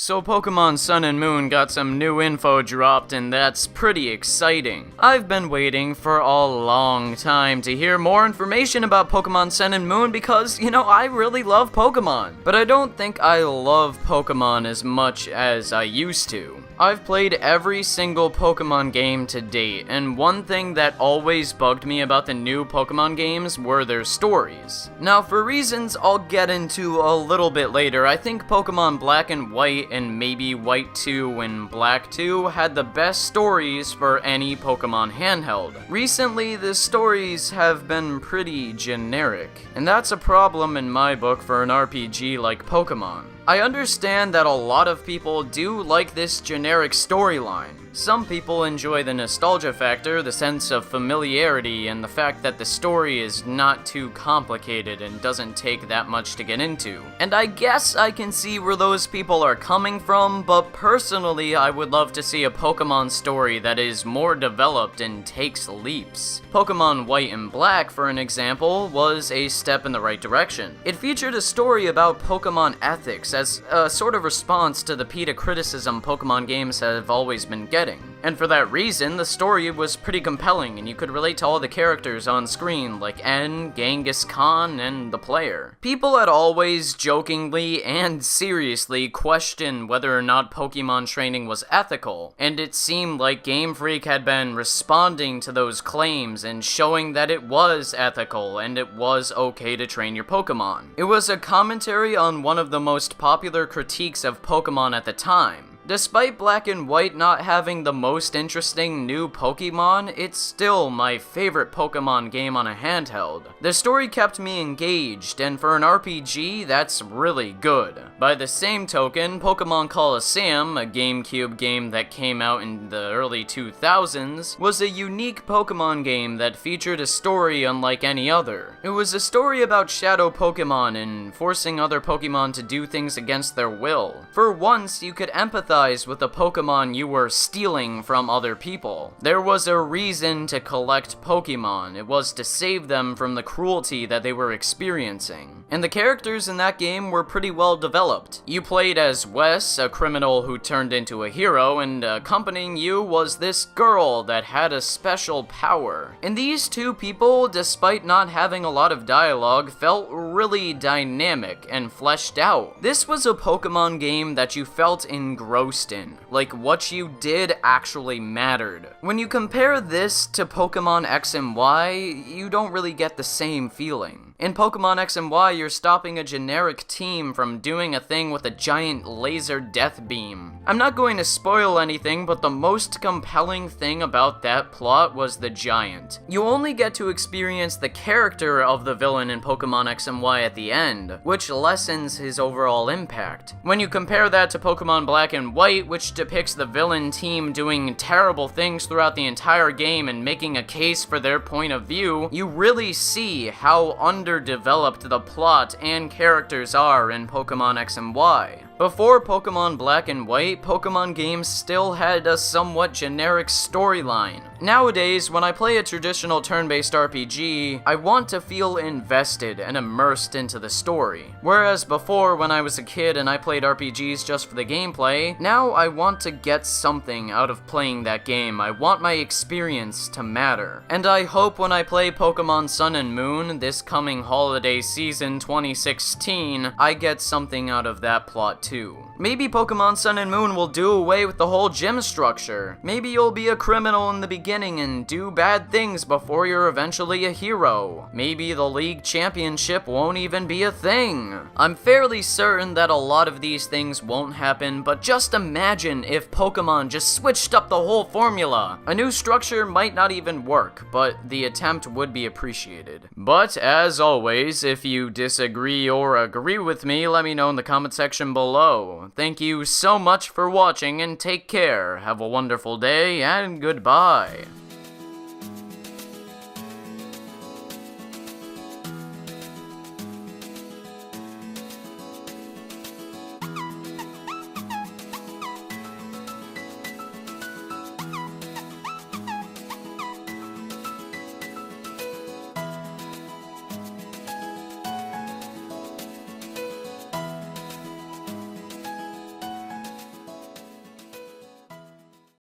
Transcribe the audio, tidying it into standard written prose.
So Pokemon Sun and Moon got some new info dropped, and that's pretty exciting. I've been waiting for a long time to hear more information about Pokemon Sun and Moon because, I really love Pokemon. But I don't think I love Pokemon as much as I used to. I've played every single Pokemon game to date, and one thing that always bugged me about the new Pokemon games were their stories. Now, for reasons I'll get into a little bit later, I think Pokemon Black and White and maybe White 2 and Black 2 had the best stories for any Pokemon handheld. Recently, the stories have been pretty generic, and that's a problem in my book for an RPG like Pokemon. I understand that a lot of people do like this generic storyline. Some people enjoy the nostalgia factor, the sense of familiarity, and the fact that the story is not too complicated and doesn't take that much to get into. And I guess I can see where those people are coming from, but personally I would love to see a Pokemon story that is more developed and takes leaps. Pokemon White and Black, for an example, was a step in the right direction. It featured a story about Pokemon ethics as a sort of response to the PETA criticism Pokemon games have always been getting. And for that reason, the story was pretty compelling and you could relate to all the characters on screen like N, Genghis Khan, and the player. People had always jokingly and seriously questioned whether or not Pokemon training was ethical, and it seemed like Game Freak had been responding to those claims and showing that it was ethical and it was okay to train your Pokemon. It was a commentary on one of the most popular critiques of Pokemon at the time. Despite Black and White not having the most interesting new Pokemon, it's still my favorite Pokemon game on a handheld. The story kept me engaged, and for an RPG, that's really good. By the same token, Pokemon Colosseum, a GameCube game that came out in the early 2000s, was a unique Pokemon game that featured a story unlike any other. It was a story about shadow Pokemon and forcing other Pokemon to do things against their will. For once, you could empathize with the Pokemon you were stealing from other people. There was a reason to collect Pokemon. It was to save them from the cruelty that they were experiencing. And the characters in that game were pretty well developed. You played as Wes, a criminal who turned into a hero, and accompanying you was this girl that had a special power. And these two people, despite not having a lot of dialogue, felt really dynamic and fleshed out. This was a Pokemon game that you felt engrossed in. Like, what you did actually mattered. When you compare this to Pokemon X and Y, you don't really get the same feeling. In Pokemon X and Y, you're stopping a generic team from doing a thing with a giant laser death beam. I'm not going to spoil anything, but the most compelling thing about that plot was the giant. You only get to experience the character of the villain in Pokemon X and Y at the end, which lessens his overall impact. When you compare that to Pokemon Black and White, which depicts the villain team doing terrible things throughout the entire game and making a case for their point of view, you really see how underdeveloped the plot and characters are in Pokemon X and Y. Before Pokemon Black and White, Pokemon games still had a somewhat generic storyline. Nowadays, when I play a traditional turn-based RPG, I want to feel invested and immersed into the story. Whereas before, when I was a kid and I played RPGs just for the gameplay, now I want to get something out of playing that game. I want my experience to matter. And I hope when I play Pokemon Sun and Moon this coming holiday season 2016, I get something out of that plot too. Maybe Pokemon Sun and Moon will do away with the whole gym structure. Maybe you'll be a criminal in the beginning and do bad things before you're eventually a hero. Maybe the league championship won't even be a thing. I'm fairly certain that a lot of these things won't happen, but just imagine if Pokemon just switched up the whole formula. A new structure might not even work, but the attempt would be appreciated. But as always, if you disagree or agree with me, let me know in the comment section below. Thank you so much for watching and take care. Have a wonderful day and goodbye.